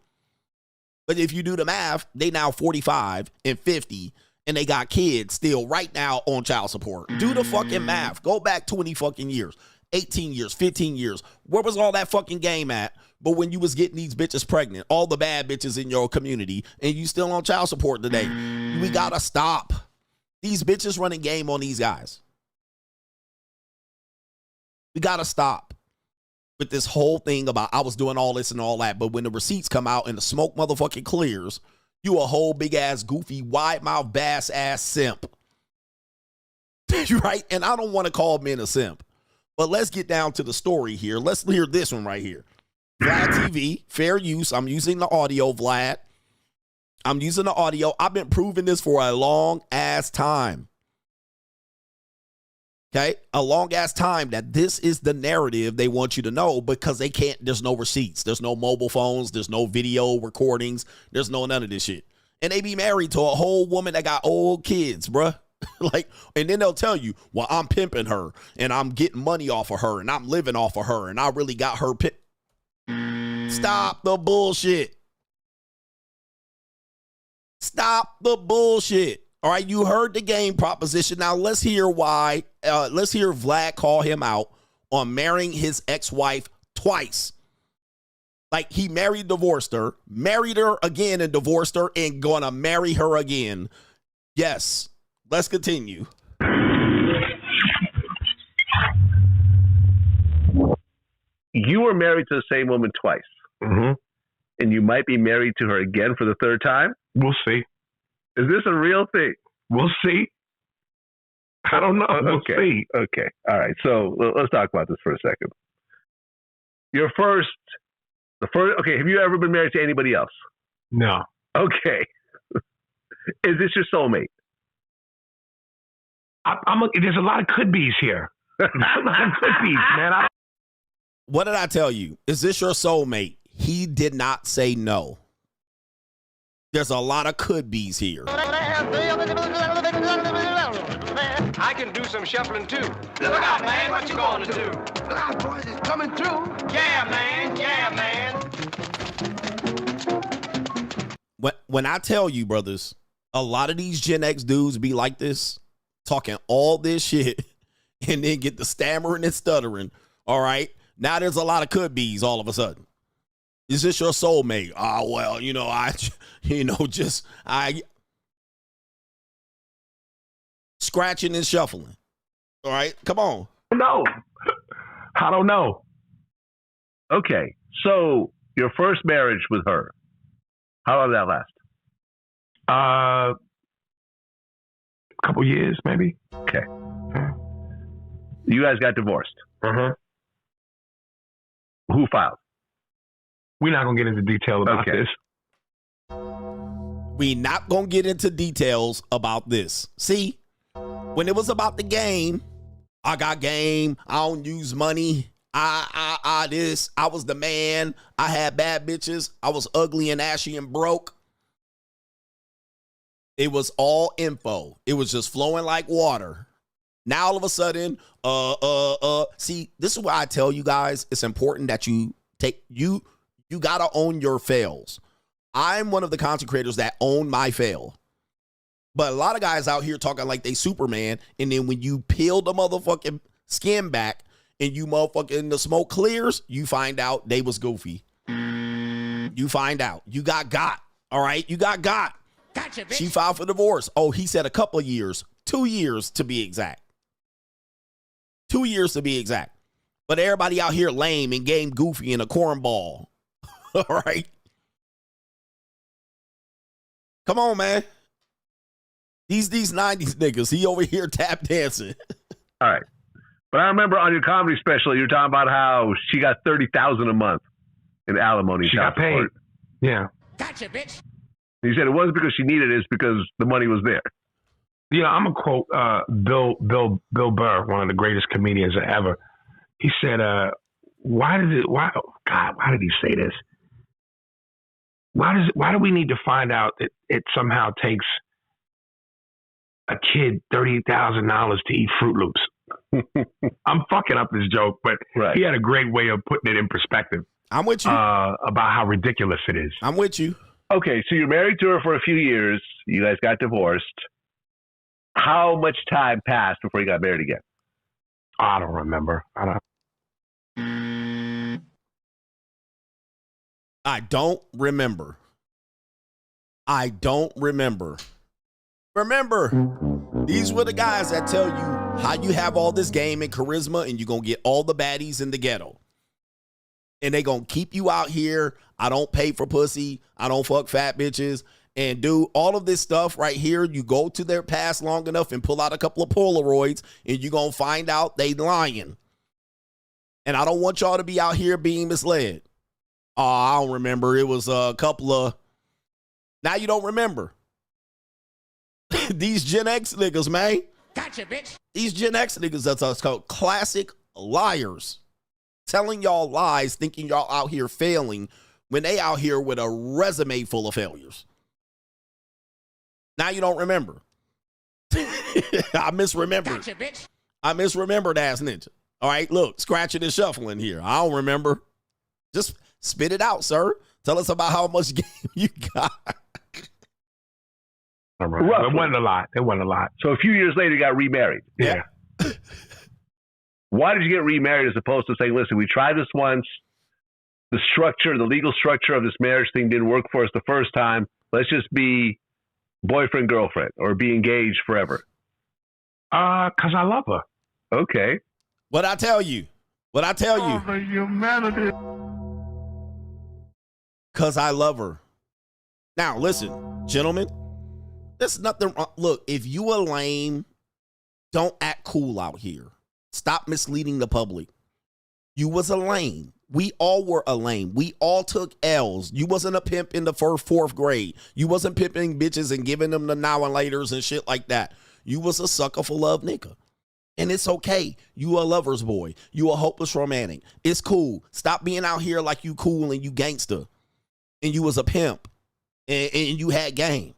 But if you do the math, they now 45 and 50, and they got kids still right now on child support. Do the fucking math. Go back 20 fucking years, 18 years, 15 years. Where was all that fucking game at? But when you was getting these bitches pregnant, all the bad bitches in your community, and you still on child support today, we gotta stop. These bitches running game on these guys. We gotta stop with this whole thing about I was doing all this and all that, but when the receipts come out and the smoke motherfucking clears, you a whole big ass, goofy, wide mouth, bass ass simp. Right? And I don't want to call men a simp, but let's get down to the story here. Let's hear this one right here. Vlad TV, fair use. I'm using the audio, Vlad. I'm using the audio. I've been proving this for a long ass time. Okay? A long ass time that this is the narrative they want you to know because they can't, there's no receipts. There's no mobile phones. There's no video recordings. There's no none of this shit. And they be married to a whole woman that got old kids, bruh. Like, and then they'll tell you, well, I'm pimping her and I'm getting money off of her and I'm living off of her and I really got her pimped. Stop the bullshit. Stop the bullshit. All right, you heard the game proposition. Now let's hear why. Let's hear Vlad call him out on marrying his ex-wife twice. Like he divorced her, married her again and divorced her and gonna marry her again. Yes. Let's continue. You were married to the same woman twice. Mm-hmm. And you might be married to her again for the 3rd time? We'll see. Is this a real thing? We'll see. I don't know. We'll see. Okay. All right. So let's talk about this for a second. The first. Okay. Have you ever been married to anybody else? No. Okay. Is this your soulmate? There's a lot of could-be's here. A lot of could-be's, man. What did I tell you? Is this your soulmate? He did not say no. There's a lot of could-be's here. I can do some shuffling too. Look out, man, what you gonna do? Look out, boys, it's coming through. Yeah, man, When I tell you, brothers, a lot of these Gen X dudes be like this, talking all this shit, and then get the stammering and stuttering. All right? Now there's a lot of could-be's all of a sudden. Is this your soulmate? Oh, well, I scratching and shuffling. All right, come on. No. I don't know. Okay, so your first marriage with her, how long did that last? A couple years, maybe. Okay. You guys got divorced. Uh-huh. Who filed? We're not going to get into detail about Okay. this. We not gonna get into details about this. See, when it was about the game, I got game. I don't use money. I this. I was the man. I had bad bitches. I was ugly and ashy and broke. It was all info. It was just flowing like water. Now all of a sudden, see, this is why I tell you guys it's important that you gotta own your fails. I'm one of the content creators that own my fail. But a lot of guys out here talking like they Superman, and then when you peel the motherfucking skin back and you motherfucking the smoke clears, you find out they was goofy. You find out. You got. All right? You got. Gotcha, bitch. She filed for divorce. Oh, he said a couple of years. 2 years to be exact. 2 years to be exact. But everybody out here lame and game goofy and a cornball. All right? Come on, man. These 90s niggas, he over here tap dancing. All right. But I remember on your comedy special, you were talking about how she got $30,000 a month in alimony. She got paid. Yeah. Gotcha, bitch. You said it wasn't because she needed it, it's because the money was there. Yeah, I'm gonna quote Bill Burr, one of the greatest comedians ever. He said, why did he say this? Why do we need to find out that it somehow takes a kid $30,000 to eat Fruit Loops? I'm fucking up this joke, but right. He had a great way of putting it in perspective. I'm with you. About how ridiculous it is. I'm with you. Okay, so you're married to her for a few years. You guys got divorced. How much time passed before you got married again? I don't remember. I don't remember. Remember, these were the guys that tell you how you have all this game and charisma and you're going to get all the baddies in the ghetto. And they going to keep you out here. I don't pay for pussy. I don't fuck fat bitches. And do all of this stuff right here. You go to their past long enough and pull out a couple of Polaroids and you're going to find out they lying. And I don't want y'all to be out here being misled. Oh, I don't remember. It was a couple of... Now you don't remember. These Gen X niggas, man. Gotcha, bitch. These Gen X niggas, that's called classic liars. Telling y'all lies, thinking y'all out here failing when they out here with a resume full of failures. Now you don't remember. I misremembered. Gotcha, bitch. I misremembered, ass ninja. All right, look, scratching and shuffling here. I don't remember. Just spit it out, sir. Tell us about how much game you got. It wasn't a lot. So a few years later, you got remarried. Yeah. Why did you get remarried as opposed to saying, listen, we tried this once. The legal structure of this marriage thing didn't work for us the first time. Let's just be boyfriend, girlfriend, or be engaged forever. Because I love her. Okay. What I tell you? The humanity. Because I love her. Now, listen, gentlemen, there's nothing wrong. Look, if you a lame, don't act cool out here. Stop misleading the public. You was a lame. We all were a lame. We all took L's. You wasn't a pimp in the fourth grade. You wasn't pimping bitches and giving them the now and laters and shit like that. You was a sucker for love nigga. And it's okay. You a lover's boy. You a hopeless romantic. It's cool. Stop being out here like you cool and you gangster. And you was a pimp. And you had game.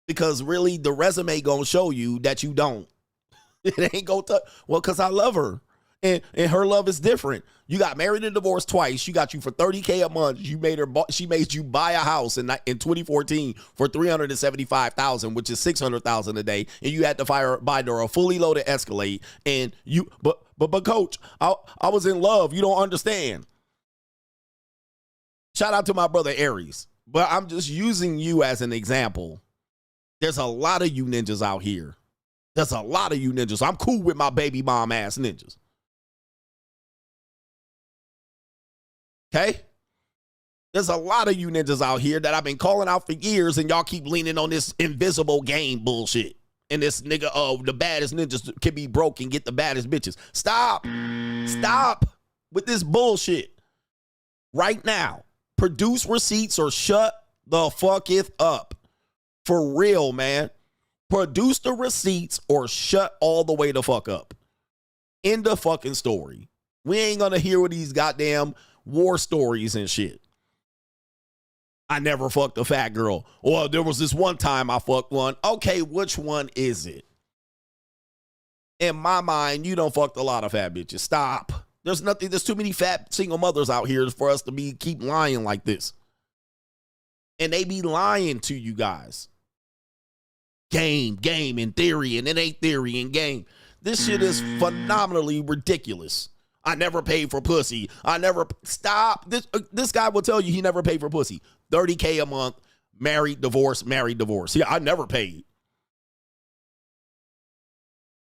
Because really, the resume gonna show you that you don't. It ain't gonna touch. Well, because I love her. And her love is different. You got married and divorced twice. She got you for $30K a month. She made you buy a house in 2014 for $375,000, which is $600,000 a day. And you had to buy her a fully loaded Escalade. And but coach, I was in love. You don't understand. Shout out to my brother Aries. But I'm just using you as an example. There's a lot of you ninjas out here. There's a lot of you ninjas. I'm cool with my baby mom ass ninjas. Okay? There's a lot of you ninjas out here that I've been calling out for years, and y'all keep leaning on this invisible game bullshit. And this nigga, the baddest ninjas can be broke and get the baddest bitches. Stop. Stop with this bullshit. Right now, produce receipts or shut the fucketh up. For real, man. Produce the receipts or shut all the way the fuck up. End the fucking story. We ain't gonna hear what these goddamn war stories and shit. I never fucked a fat girl. Or there was this one time I fucked one. Okay, which one is it? In my mind, you don't fucked a lot of fat bitches. Stop. There's too many fat single mothers out here for us to keep lying like this. And they be lying to you guys. Game, and theory, and it ain't theory and game. This shit is phenomenally ridiculous. I never paid for pussy. Stop. This guy will tell you he never paid for pussy. $30K a month, married, divorce. Yeah, I never paid.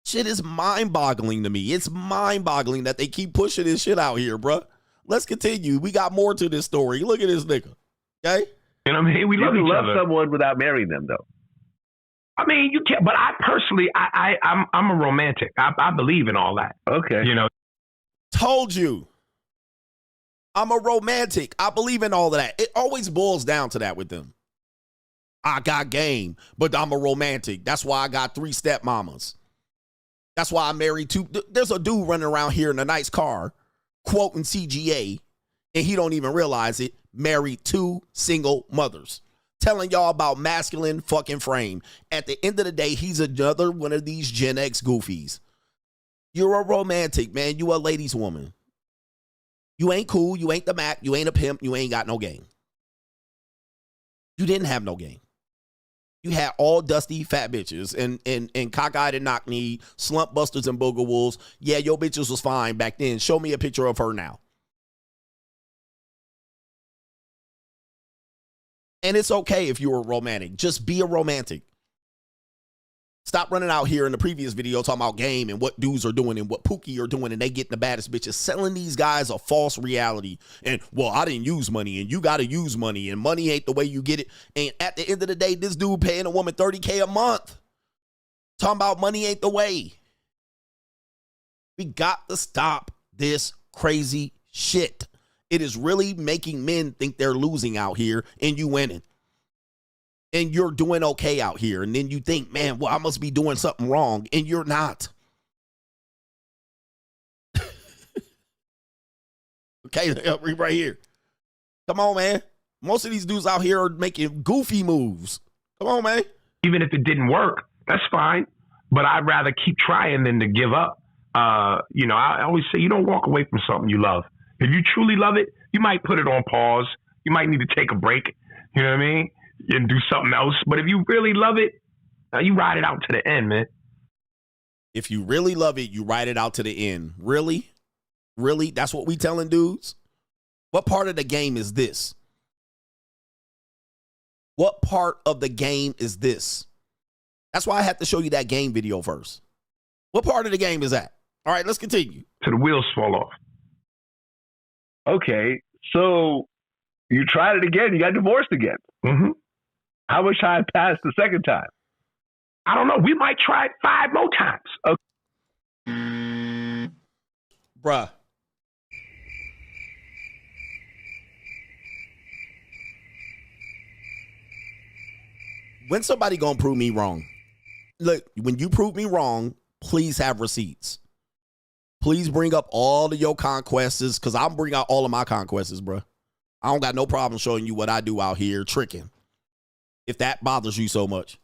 Shit is mind-boggling to me. It's mind-boggling that they keep pushing this shit out here, bruh. Let's continue. We got more to this story. Look at this nigga. Okay? And I mean, we love you each can love other. someone without marrying them, though. I mean, you can't. But I personally, I'm a romantic. I believe in all that. Okay. You know. Told you. I'm a romantic. I believe in all of that. It always boils down to that with them. I got game, but I'm a romantic. That's why I got 3 stepmamas. That's why I married 2. There's a dude running around here in a nice car, quoting CGA, and he don't even realize it, married 2 single mothers. Telling y'all about masculine fucking frame. At the end of the day, he's another one of these Gen X goofies. You're a romantic, man. You a ladies' woman. You ain't cool. You ain't the Mac. You ain't a pimp. You ain't got no game. You didn't have no game. You had all dusty fat bitches and cockeyed and knock-knee, slump busters and booger wolves. Yeah, your bitches was fine back then. Show me a picture of her now. And it's okay if you're a romantic. Just be a romantic. Stop running out here in the previous video talking about game and what dudes are doing and what Pookie are doing and they getting the baddest bitches. Selling these guys a false reality. And, well, I didn't use money and you got to use money and money ain't the way you get it. And at the end of the day, this dude paying a woman $30K a month. Talking about money ain't the way. We got to stop this crazy shit. It is really making men think they're losing out here and you winning. And you're doing okay out here. And then you think, man, well, I must be doing something wrong. And you're not. Okay, right here. Come on, man. Most of these dudes out here are making goofy moves. Come on, man. Even if it didn't work, that's fine. But I'd rather keep trying than to give up. You know, I always say you don't walk away from something you love. If you truly love it, you might put it on pause. You might need to take a break. You know what I mean? And do something else. But if you really love it, you ride it out to the end, man. If you really love it, you ride it out to the end. Really? Really? That's what we telling dudes? What part of the game is this? What part of the game is this? That's why I have to show you that game video first. What part of the game is that? All right, let's continue. So the wheels fall off. Okay, so you tried it again. You got divorced again. Mm-hmm. How much time passed the second time? I don't know. We might try it 5 more times. Okay. Bruh. When somebody gonna prove me wrong? Look, when you prove me wrong, please have receipts. Please bring up all of your conquests, because I'll bring out all of my conquests, bruh. I don't got no problem showing you what I do out here tricking. If that bothers you so much.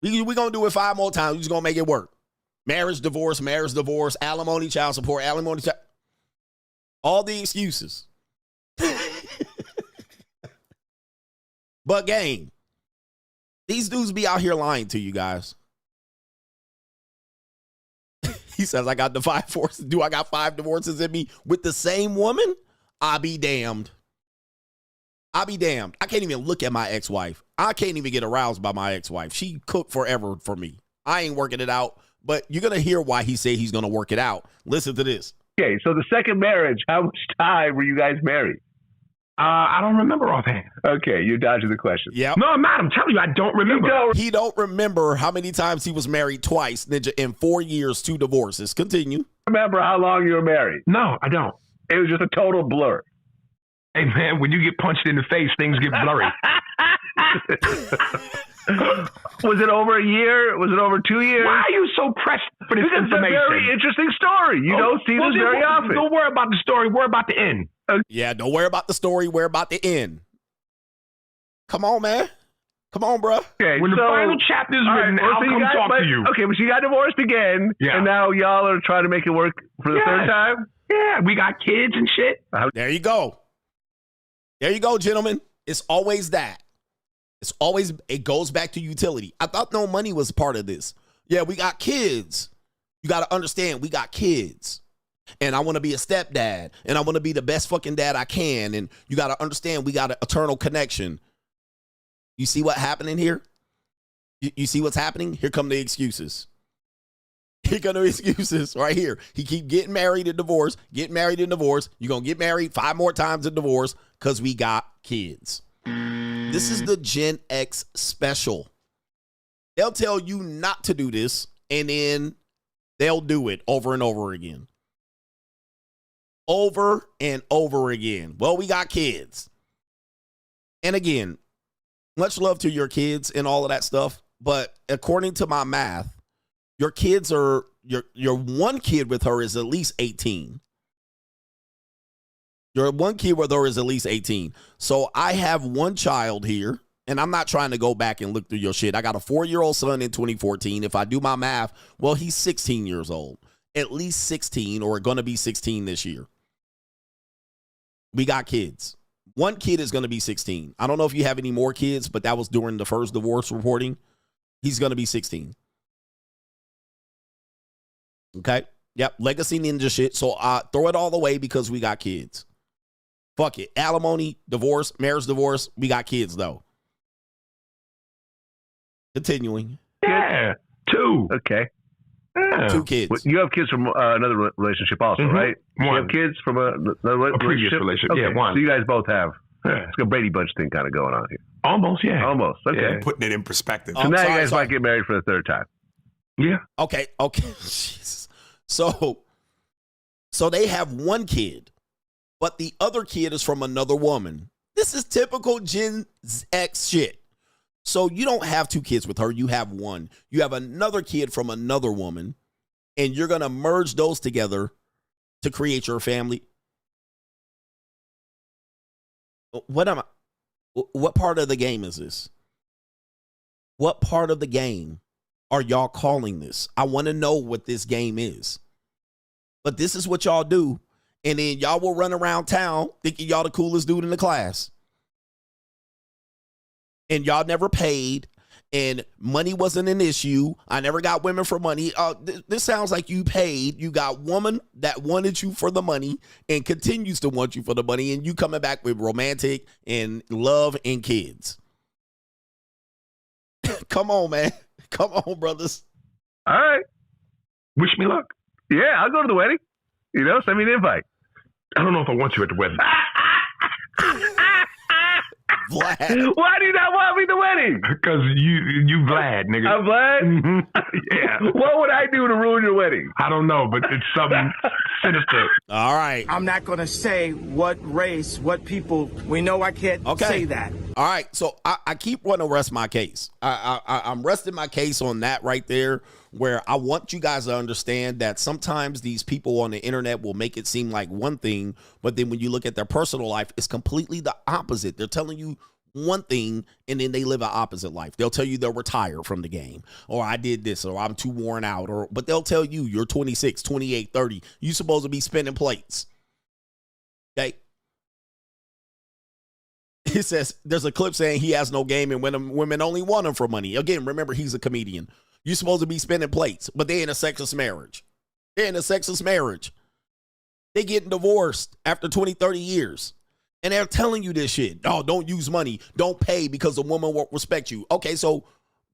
We going to do it 5 more times. We're just going to make it work. Marriage, divorce, alimony, child support, all the excuses. But gang, these dudes be out here lying to you guys. He says, I got the 5 divorces. Do I got 5 divorces in me with the same woman? I be damned. I be damned. I can't even look at my ex-wife. I can't even get aroused by my ex-wife. She cooked forever for me. I ain't working it out, but you're going to hear why he said he's going to work it out. Listen to this. Okay, so the second marriage, how much time were you guys married? I don't remember offhand. Okay, you're dodging the question. Yep. No, I'm not. I'm telling you, I don't remember. He don't remember how many times he was married twice, Ninja, in 4 years, 2 divorces. Continue. Remember how long you were married? No, I don't. It was just a total blur. Hey, man, when you get punched in the face, things get blurry. Was it over a year? Was it over 2 years? Why are you so pressed for this Because information? it's a very interesting story. You don't see this very often. Don't worry about the story. Worry about the end. Yeah, don't worry about the story. Worry about the end. Come on, man. Come on, bro. Okay, When the final chapter is written, I'll come talk to you. Okay, but you got divorced again, and now y'all are trying to make it work for the third time? Yeah, we got kids and shit. There you go. There you go, gentlemen. It's always that. It goes back to utility. I thought no money was part of this. Yeah, we got kids. You got to understand, we got kids. And I want to be a stepdad. And I want to be the best fucking dad I can. And you got to understand, we got an eternal connection. You see what happening here? You see what's happening? Here come the excuses. Here come the excuses right here. He keep getting married and divorced, getting married and divorced. You're going to get married 5 more times and divorce because we got kids. This is the Gen X special. They'll tell you not to do this, and then they'll do it over and over again. Over and over again. Well, we got kids. And again, much love to your kids and all of that stuff, but according to my math, your kids are, your one kid with her is at least 18. Your one kid with her is at least 18. So I have one child here, and I'm not trying to go back and look through your shit. I got a 4-year-old son in 2014. If I do my math, well, he's 16 years old. At least 16, or going to be 16 this year. We got kids. One kid is going to be 16. I don't know if you have any more kids, but that was during the first divorce reporting. He's going to be 16. Okay? Yep, legacy ninja shit. So throw it all away because we got kids. Fuck it. Alimony, divorce, marriage divorce. We got kids, though. Continuing. Yeah, 2. Okay. Yeah. 2 kids. You have kids from another relationship also, right? One. You have kids from a previous relationship. Okay. Yeah, one. So you guys both have. Yeah. It's a Brady Bunch thing kind of going on here. Almost, yeah. Almost. Okay. Yeah. Putting it in perspective. So now you guys might get married for the third time. Yeah. Okay. Jesus. So they have one kid, but the other kid is from another woman. This is typical Gen X shit. So you don't have 2 kids with her. You have one. You have another kid from another woman, and you're going to merge those together to create your family. What part of the game is this? What part of the game are y'all calling this? I want to know what this game is. But this is what y'all do. And then y'all will run around town thinking y'all the coolest dude in the class. And y'all never paid. And money wasn't an issue. I never got women for money. This sounds like you paid. You got woman that wanted you for the money and continues to want you for the money. And you coming back with romantic and love and kids. Come on, man. Come on, brothers. All right. Wish me luck. Yeah, I'll go to the wedding. You know, send me an invite. I don't know if I want you at the wedding. Vlad. Why do you not want me at the wedding? Because you Vlad, nigga. I'm Vlad? Yeah. What would I do to ruin your wedding? I don't know, but it's something sinister. All right. I'm not going to say what race, what people. We know I can't say that. All right. So I keep wanting to rest my case. I'm resting my case on that right there, where I want you guys to understand that sometimes these people on the internet will make it seem like one thing, but then when you look at their personal life, it's completely the opposite. They're telling you one thing and then they live an opposite life. They'll tell you they'll retire from the game, or I did this, or I'm too worn out, but they'll tell you you're 26, 28, 30. You're supposed to be spinning plates. Okay. It says there's a clip saying he has no game and women only want him for money. Again, remember, he's a comedian. You're supposed to be spinning plates, but they're in a sexless marriage. They're in a sexless marriage. They getting divorced after 20, 30 years. And they're telling you this shit. Oh, don't use money. Don't pay because a woman won't respect you. Okay, so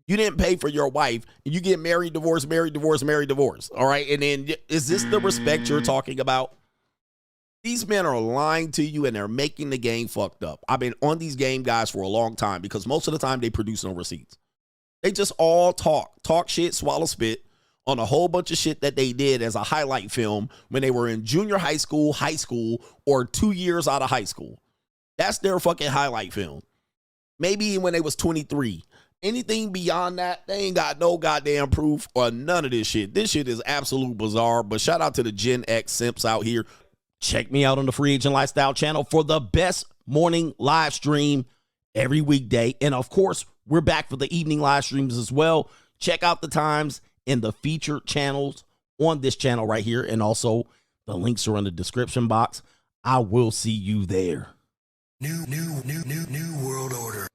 You didn't pay for your wife, and you get married, divorced, married, divorced, married, divorced. All right. And then is this the respect you're talking about? These men are lying to you, and they're making the game fucked up. I've been on these game guys for a long time because most of the time they produce no receipts. They just all talk shit, swallow spit on a whole bunch of shit that they did as a highlight film when they were in junior high school, or 2 years out of high school. That's their fucking highlight film. Maybe when they was 23. Anything beyond that, they ain't got no goddamn proof or none of this shit. This shit is absolute bizarre, but shout out to the Gen X simps out here. Check me out on the Free Agent Lifestyle channel for the best morning live stream every weekday. And of course, we're back for the evening live streams as well. Check out the times in the featured channels on this channel right here. And also the links are in the description box. I will see you there. New world order.